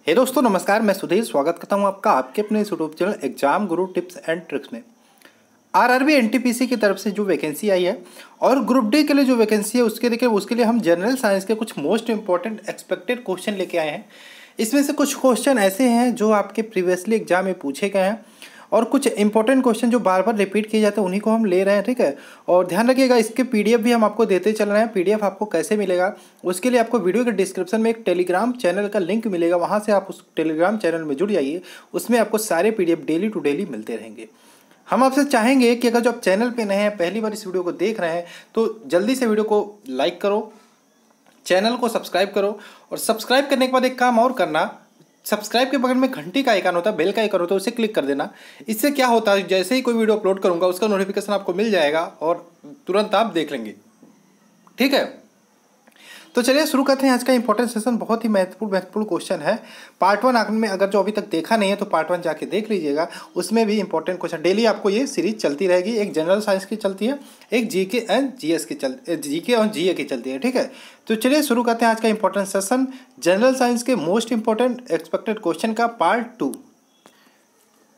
हे दोस्तों नमस्कार, मैं सुधीर स्वागत करता हूं आपका आपके अपने YouTube channel exam Guru tips and tricks में। आरआरबी एनटीपीसी की तरफ से जो वैकेंसी आई है और ग्रुप डी के लिए जो वैकेंसी है उसके लिए हम जनरल साइंस के कुछ मोस्ट इंपॉर्टेंट एक्सपेक्टेड क्वेश्चन लेके आए हैं। इसमें से कुछ क्वेश्चन ऐसे हैं जो आपके प्रीवियसली एग्जाम में पूछे गए हैं और कुछ इंपॉर्टेंट क्वेश्चन जो बार बार रिपीट किए जाते हैं उन्हीं को हम ले रहे हैं, ठीक है। और ध्यान रखिएगा, इसके पीडीएफ भी हम आपको देते चल रहे हैं। पीडीएफ आपको कैसे मिलेगा, उसके लिए आपको वीडियो के डिस्क्रिप्शन में एक टेलीग्राम चैनल का लिंक मिलेगा, वहाँ से आप उस टेलीग्राम चैनल में जुड़ जाइए। उसमें आपको सारे पीडीएफ डेली टू डेली मिलते रहेंगे। हम आपसे चाहेंगे कि अगर जो आप चैनल पर नए हैं, पहली बार इस वीडियो को देख रहे हैं, तो जल्दी से वीडियो को लाइक करो, चैनल को सब्सक्राइब करो और सब्सक्राइब करने के बाद एक काम और करना, सब्सक्राइब के बगल में घंटी का आइकन होता है, बेल का आइकन होता है, उसे क्लिक कर देना। इससे क्या होता है, जैसे ही कोई वीडियो अपलोड करूंगा उसका नोटिफिकेशन आपको मिल जाएगा और तुरंत आप देख लेंगे, ठीक है। तो चलिए शुरू करते हैं आज का इंपॉर्टेंट सेशन। बहुत ही महत्वपूर्ण क्वेश्चन है। पार्ट 1 में अगर जो अभी तक देखा नहीं है तो पार्ट 1 जाके देख लीजिएगा, उसमें भी इंपॉर्टेंट क्वेश्चन डेली आपको ये सीरीज चलती रहेगी। एक जनरल साइंस की चलती है, एक जीके एंड जीएस की जीके और जीए की चलती है, ठीक है। तो चलिए शुरू करते हैं आज का इंपॉर्टेंट सेशन जनरल साइंस के मोस्ट इंपॉर्टेंट एक्सपेक्टेड क्वेश्चन का पार्ट 2।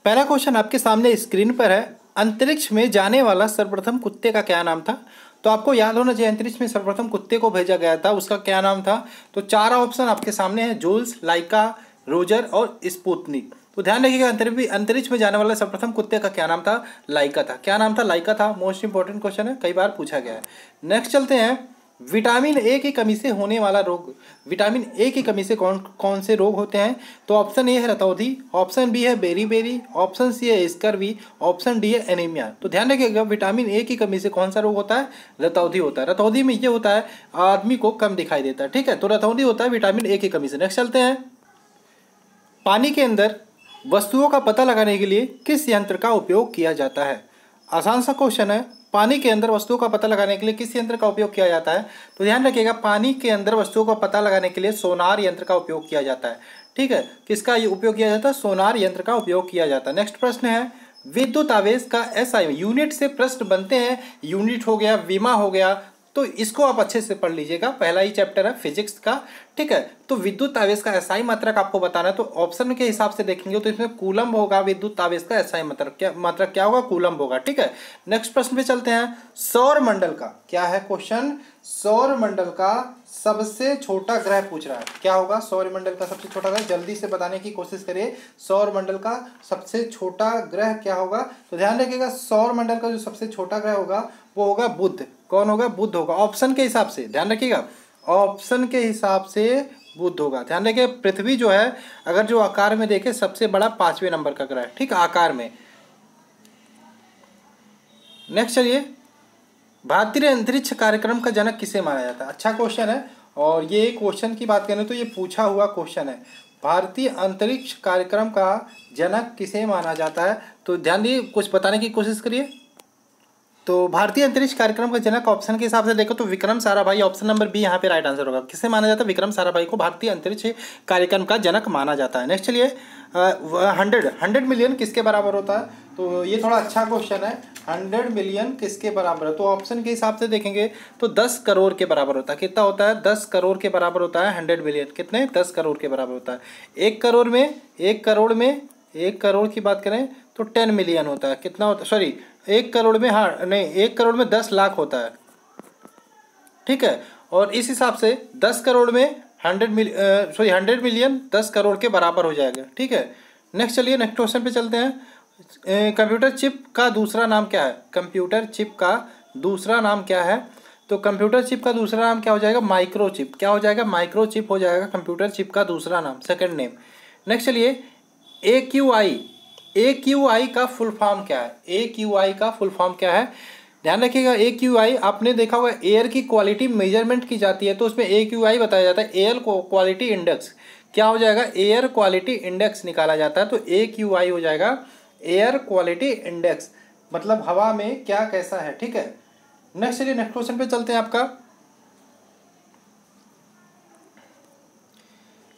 पहला क्वेश्चन आपके सामने स्क्रीन पर है। अंतरिक्ष में जाने वाला सर्वप्रथम कुत्ते का क्या नाम था? तो आपको याद होना चाहिए अंतरिक्ष में सर्वप्रथम कुत्ते को भेजा गया था, उसका क्या नाम था? तो 4 ऑप्शन आपके सामने है, जूल्स, लाइका, रोजर और स्पुतनिक। तो ध्यान रखिएगा, अंतरिक्ष में जाने वाला सर्वप्रथम कुत्ते का क्या नाम था? लाइका था। क्या नाम था? लाइका था। मोस्ट इंपॉर्टेंट क्वेश्चन है, कई बार पूछा गया है। नेक्स्ट चलते हैं, विटामिन ए की कमी से होने वाला रोग। विटामिन ए की कमी से कौन से रोग होते हैं? तो ऑप्शन ए है रतौंधी, ऑप्शन बी है बेरी, ऑप्शन सी है स्कर्वी, ऑप्शन डी है एनीमिया। तो ध्यान रखिएगा, विटामिन ए की कमी से कौन सा रोग होता है? रतौंधी होता है। रतौंधी में ये होता है आदमी को कम दिखाई देता है, ठीक है। तो रतौंधी होता है विटामिन ए की कमी से। नेक्स्ट चलते हैं, पानी के अंदर वस्तुओं का पता लगाने के लिए किस यंत्र का उपयोग किया जाता है? आसान सा क्वेश्चन है। पानी के अंदर वस्तुओं का पता लगाने के लिए किस यंत्र का उपयोग किया जाता है? तो ध्यान रखिएगा, पानी के अंदर वस्तुओं का पता लगाने के लिए सोनार यंत्र का उपयोग किया जाता है, ठीक है। किसका उपयोग किया जाता है? सोनार यंत्र का उपयोग किया जाता है। नेक्स्ट प्रश्न है, विद्युत आवेश का एसआई यूनिट से प्रश्न बनते हैं। यूनिट हो गया, विमा हो गया, तो इसको आप अच्छे से पढ़ लीजिएगा, पहला ही चैप्टर है फिजिक्स का, ठीक है। तो विद्युत आवेश का एसआई मात्रक आपको बताना है, तो ऑप्शन के हिसाब से देखेंगे तो इसमें कूलम्ब होगा। विद्युत आवेश का एसआई मात्रक क्या होगा? कूलम्ब होगा, ठीक है। नेक्स्ट प्रश्न पे चलते हैं, सौर मंडल का क्या है क्वेश्चन? सौर मंडल का सबसे छोटा ग्रह पूछ रहा है, क्या होगा सौर मंडल का सबसे छोटा ग्रह? जल्दी से बताने की कोशिश करिए, सौर मंडल का सबसे छोटा ग्रह क्या होगा? तो ध्यान रखिएगा, सौर मंडल का जो सबसे छोटा ग्रह होगा वो होगा बुध। कौन होगा? बुध होगा। ऑप्शन के हिसाब से ध्यान रखिएगा, ऑप्शन के हिसाब से बुध होगा। ध्यान रखिए, पृथ्वी जो है अगर जो आकार में देखे सबसे बड़ा 5वें नंबर का ग्रह है, ठीक, आकार में। नेक्स्ट चलिए, भारतीय अंतरिक्ष कार्यक्रम का जनक किसे माना जाता है? अच्छा क्वेश्चन है, और ये क्वेश्चन की बात करें तो ये पूछा हुआ क्वेश्चन है। भारतीय अंतरिक्ष कार्यक्रम का जनक किसे माना जाता है? तो ध्यान दिए, कुछ बताने की कोशिश करिए। तो भारतीय अंतरिक्ष कार्यक्रम का जनक ऑप्शन के हिसाब से देखो तो Vikram Sarabhai, option number B यहाँ पे राइट आंसर होगा। किसे माना जाता है? विक्रम साराभाई को भारतीय अंतरिक्ष कार्यक्रम का जनक माना जाता है। नेक्स्ट चलिए, 100 मिलियन किसके बराबर होता है? तो ये थोड़ा अच्छा क्वेश्चन है। 100 मिलियन किसके बराबर है? तो ऑप्शन के हिसाब से देखेंगे तो 10 करोड़ के बराबर होता है। कितना होता है? 10 करोड़ के बराबर होता है 100 मिलियन। कितने? 10 करोड़ के बराबर होता है। 1 करोड़ की बात करें तो 10 मिलियन होता है। कितना होता है? सॉरी, 1 करोड़ में, हाँ नहीं, 1 करोड़ में 10 लाख होता है, ठीक है। और इस हिसाब से 10 करोड़ में 100 मिलियन 10 करोड़ के बराबर हो जाएगा, ठीक है। नेक्स्ट चलिए, नेक्स्ट क्वेश्चन पे चलते हैं। कंप्यूटर चिप का दूसरा नाम क्या है? कंप्यूटर चिप का दूसरा नाम क्या है? तो कंप्यूटर चिप का दूसरा नाम क्या हो जाएगा? माइक्रोचिप। क्या हो जाएगा? माइक्रोचिप हो जाएगा कंप्यूटर चिप का दूसरा नाम, सेकंड नेम। नेक्स्ट चलिए, AQI का फुल फॉर्म क्या है? AQI का फुल फॉर्म क्या है? ध्यान रखिएगा, AQI आपने देखा होगा, एयर की क्वालिटी मेजरमेंट की जाती है तो उसमें AQI बताया जाता है, एयर क्वालिटी इंडेक्स। क्या हो जाएगा? एयर क्वालिटी इंडेक्स निकाला जाता है, तो AQI हो जाएगा एयर क्वालिटी इंडेक्स, मतलब हवा में क्या कैसा है, ठीक है। नेक्स्ट चलिए, नेक्स्ट क्वेश्चन पे चलते हैं आपका,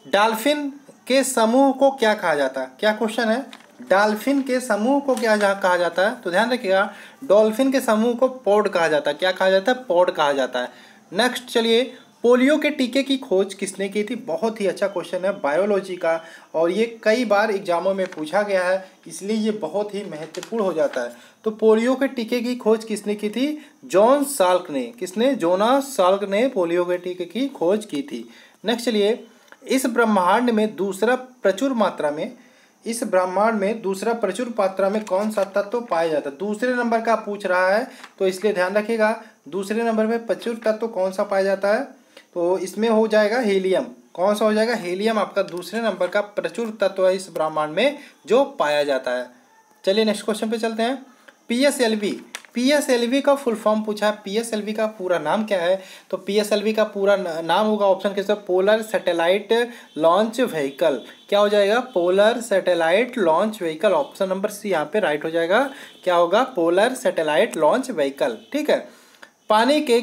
डॉल्फिन के समूह को क्या कहा जाता है? क्या क्वेश्चन है? डॉल्फिन के समूह को क्या कहा जाता है? तो ध्यान रखिएगा, डॉल्फिन के समूह को पॉड कहा जाता है। क्या कहा जाता है? पॉड कहा जाता है। नेक्स्ट चलिए, पोलियो के टीके की खोज किसने की थी? बहुत ही अच्छा क्वेश्चन है बायोलॉजी का, और ये कई बार एग्जामों में पूछा गया है, इसलिए ये बहुत ही महत्वपूर्ण हो जाता है। तो पोलियो के टीके की खोज किसने की थी? जॉन साल्क ने। किसने? जोनास साल्क ने पोलियो के टीके की खोज की थी। नेक्स्ट चलिए, इस ब्रह्मांड में दूसरा प्रचुर मात्रा में कौन सा तत्व पाया जाता है? दूसरे नंबर का पूछ रहा है, तो इसलिए ध्यान रखिएगा दूसरे नंबर पे प्रचुर तत्व कौन सा पाया जाता है? तो इसमें हो जाएगा हीलियम। कौन सा हो जाएगा? हीलियम आपका दूसरे नंबर का प्रचुर तत्व है इस ब्रह्मांड में जो पाया जाता है। चलिए नेक्स्ट क्वेश्चन पे चलते हैं। पीएसएलवी का फुल फॉर्म पूछा है। पीएसएलवी का पूरा नाम क्या है? तो पीएसएलवी का पूरा नाम होगा ऑप्शन के साथ पोलर सैटेलाइट लॉन्च व्हीकल। क्या हो जाएगा? Polar satellite launch vehicle. Option number C यहाँ पे राइट हो जाएगा। क्या होगा? Polar satellite launch vehicle. ठीक है। पानी के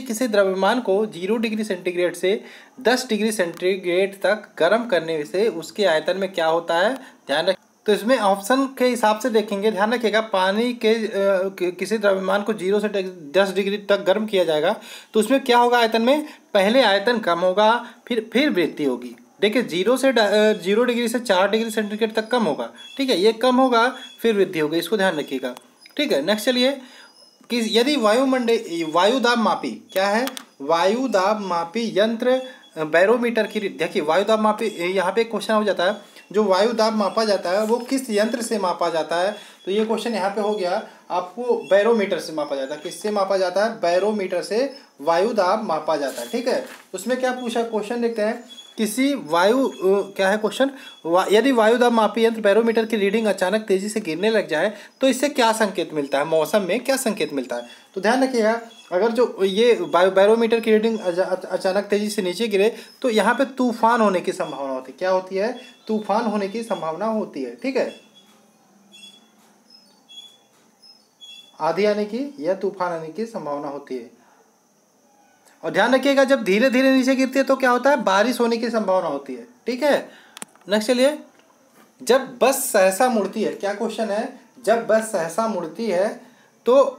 किसी द्रव्यमान को 0 डिग्री सेंटीग्रेड से 10 डिग्री सेंटीग्रेड तक गर्म करने से उसके आयतन में क्या होता है? ध्यान रख। तो इसमें ऑप्शन के हिसाब से देखेंगे, ध्यान रखिएगा। पानी के किसी द्रव्यमान को 0 से 10 डिग्री तक गर्म किया जाएगा, तो उसमें क्या होगा आयतन में? पहले आयतन कम होगा, फिर वृद्धि होगी। देखिए 0 डिग्री से 4 डिग्री सेंटीग्रेड तक कम होगा। ठीक है, ये कम होगा फिर वृद्धि होगी, इसको ध्यान रखिएगा। ठीक है। नेक्स्ट चलिए, कि यदि वायुदाब मापी क्या है? वायुदाब मापी यंत्र बैरोमीटर की, देखिए वायुदाब मापी, यहाँ पे क्वेश्चन हो जाता है, जो वायुदाब मापा जाता है वो किस यंत्र से मापा जाता है? तो ये क्वेश्चन यहाँ पे हो गया आपको, बैरोमीटर से मापा जाता है। किससे मापा जाता है? बैरोमीटर से वायुदाब मापा जाता है। ठीक है। उसमें क्या पूछा? क्वेश्चन देखते हैं। किसी क्या है क्वेश्चन? यदि वायुदाब मापी यंत्र बैरोमीटर की रीडिंग अचानक तेजी से गिरने लग जाए तो इससे क्या संकेत मिलता है? मौसम में क्या संकेत मिलता है? तो ध्यान रखिएगा, अगर जो ये बैरोमीटर की रीडिंग अचानक तेजी से नीचे गिरे तो यहाँ पे तूफान होने की संभावना होती है। क्या होती है? तूफान होने की संभावना होती है। ठीक है, आंधी आने की या तूफान आने की संभावना होती है। और ध्यान रखिएगा, जब धीरे धीरे नीचे गिरती है तो क्या होता है? बारिश होने की संभावना होती है। ठीक है। नेक्स्ट चलिए, जब बस सहसा मुड़ती है, क्या क्वेश्चन है? जब बस सहसा मुड़ती है तो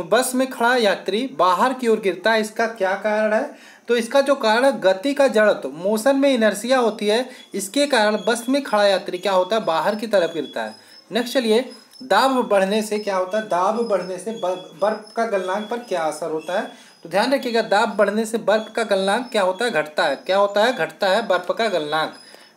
बस में खड़ा यात्री बाहर की ओर गिरता है, इसका क्या कारण है? तो इसका जो कारण है गति का जड़त्व, मोशन में इनर्शिया होती है, इसके कारण बस में खड़ा यात्री क्या होता है? बाहर की तरफ गिरता है। नेक्स्ट चलिए, दाब बढ़ने से क्या होता है? दाब बढ़ने से बर्फ का गलनांक पर क्या असर होता है? तो ध्यान रखिएगा, दाब बढ़ने से बर्फ का गलनांक क्या होता है? घटता है। क्या होता है? घटता है बर्फ का गलनांक।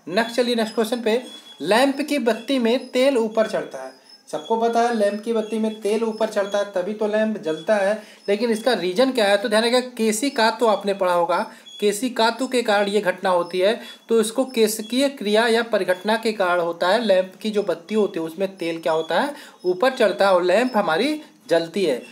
नेक्स्ट चलिए, नेक्स्ट क्वेश्चन पे, लैंप की बत्ती में तेल ऊपर चढ़ता है। सबको पता है लैंप की बत्ती में तेल ऊपर चढ़ता है तभी तो लैंप जलता है, लेकिन इसका रीजन क्या है? तो ध्यान रखिएगा, केसी कातु आपने पढ़ा होगा, केसी कातु के कारण ये घटना होती है। तो इसको केशिकीय क्रिया या परिघटना के कारण होता है। लैंप की जो बत्ती होती है उसमें तेल क्या होता है? ऊपर चढ़ता है और लैंप हमारी जलती है।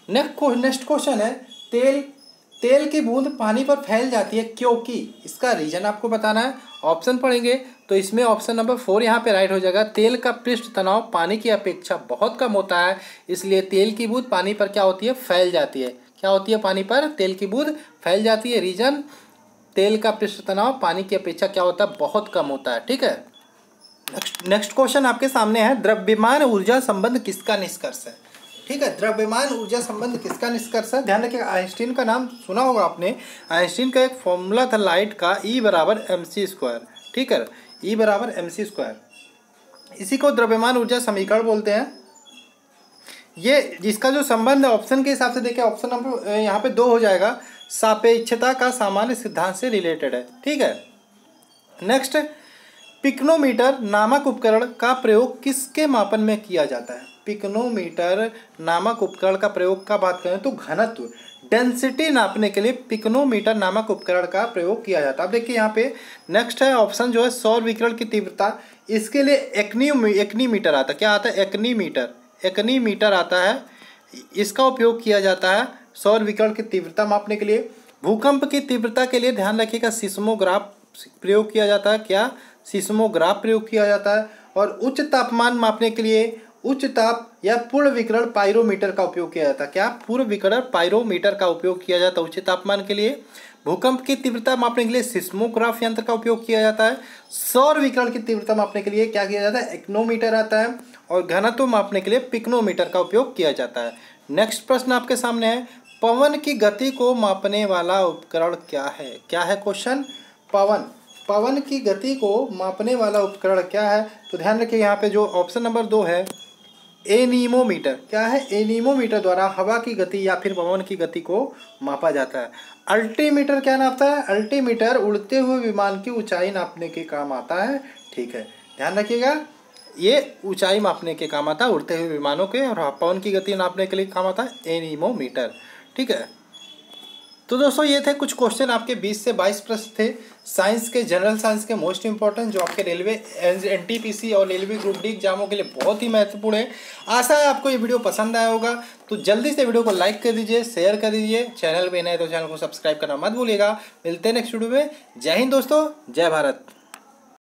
नेक्स्ट क्वेश्चन है, तेल की बूंद पानी पर फैल जाती है क्योंकि? इसका रीजन आपको बताना है। ऑप्शन पढ़ेंगे तो इसमें ऑप्शन नंबर 4 यहाँ पे राइट हो जाएगा। तेल का पृष्ठ तनाव पानी की अपेक्षा बहुत कम होता है, इसलिए तेल की बूंद पानी पर क्या होती है? फैल जाती है। क्या होती है? पानी पर तेल की बूंद फैल जाती है। रीजन, तेल का पृष्ठ तनाव पानी की अपेक्षा क्या होता है? बहुत कम होता है। ठीक है। नेक्स्ट क्वेश्चन आपके सामने है, द्रव्यमान ऊर्जा संबंध किसका निष्कर्ष है? ठीक है, द्रव्यमान ऊर्जा संबंध किसका निष्कर्ष है? ध्यान रखिएगा, आइंस्टीन का नाम सुना होगा आपने। आइंस्टीन का एक फॉर्मूला था लाइट का, E बराबर mc²। ठीक है, E बराबर mc²। इसी को द्रव्यमान ऊर्जा समीकरण बोलते हैं। ये जिसका जो संबंध है ऑप्शन के हिसाब से देखिए, ऑप्शन नंबर यहाँ पे 2 हो जाएगा, सापेक्षता का सामान्य सिद्धांत से रिलेटेड है। ठीक है। नेक्स्ट, पिक्नोमीटर नामक उपकरण का प्रयोग किसके मापन में किया जाता है? पिक्नोमीटर नामक उपकरण का प्रयोग का बात करें तो घनत्व, डेंसिटी नापने के लिए पिक्नोमीटर नामक उपकरण का प्रयोग किया जाता है। अब देखिए यहाँ पे नेक्स्ट है ऑप्शन जो है सौर विकिरण की तीव्रता, इसके लिए एक्नीमीटर आता है। क्या आता है? एक्नीमीटर आता है, इसका उपयोग किया जाता है सौर विकिरण की तीव्रता मापने के लिए। भूकंप की तीव्रता के लिए ध्यान रखिएगा सिस्मोग्राफ प्रयोग किया जाता है। क्या? सिस्मोग्राफ प्रयोग किया जाता है। और उच्च तापमान मापने के लिए उच्च ताप या पूर्ण विकिरण पायरोमीटर का उपयोग किया जाता है। क्या? पूर्ण विकिरण पायरोमीटर का उपयोग किया जाता है उच्च तापमान के लिए। भूकंप की तीव्रता मापने के लिए सिस्मोग्राफ यंत्र का उपयोग किया जाता है। सौर विकिरण की तीव्रता मापने के लिए क्या किया जाता है? एक्नोमीटर आता है। और घनत्व मापने के लिए पिक्नोमीटर का उपयोग किया जाता है। नेक्स्ट प्रश्न आपके सामने है, पवन की गति को मापने वाला उपकरण क्या है? क्या है क्वेश्चन? पवन की गति को मापने वाला उपकरण क्या है? तो ध्यान रखिए यहाँ पे जो ऑप्शन नंबर 2 है एनीमोमीटर। क्या है? एनीमोमीटर द्वारा हवा की गति या फिर पवन की गति को मापा जाता है। अल्टीमीटर क्या नापता है? अल्टीमीटर उड़ते हुए विमान की ऊंचाई नापने के काम आता है। ठीक है, ध्यान रखिएगा, ये ऊंचाई मापने के काम आता है उड़ते हुए विमानों के, और पवन की गति नापने के लिए काम आता है एनीमोमीटर। ठीक है, तो दोस्तों ये थे कुछ क्वेश्चन, आपके 20 से 22 प्रश्न थे साइंस के, जनरल साइंस के मोस्ट इंपॉर्टेंट, जो आपके रेलवे एनटीपीसी और रेलवे ग्रुप डी एग्जामों के लिए बहुत ही महत्वपूर्ण है। आशा है आपको ये वीडियो पसंद आया होगा, तो जल्दी से वीडियो को लाइक कर दीजिए, शेयर कर दीजिए, चैनल पे नए तो चैनल को सब्सक्राइब करना मत भूलिएगा। मिलते हैं नेक्स्ट वीडियो में। जय हिंद दोस्तों, जय भारत।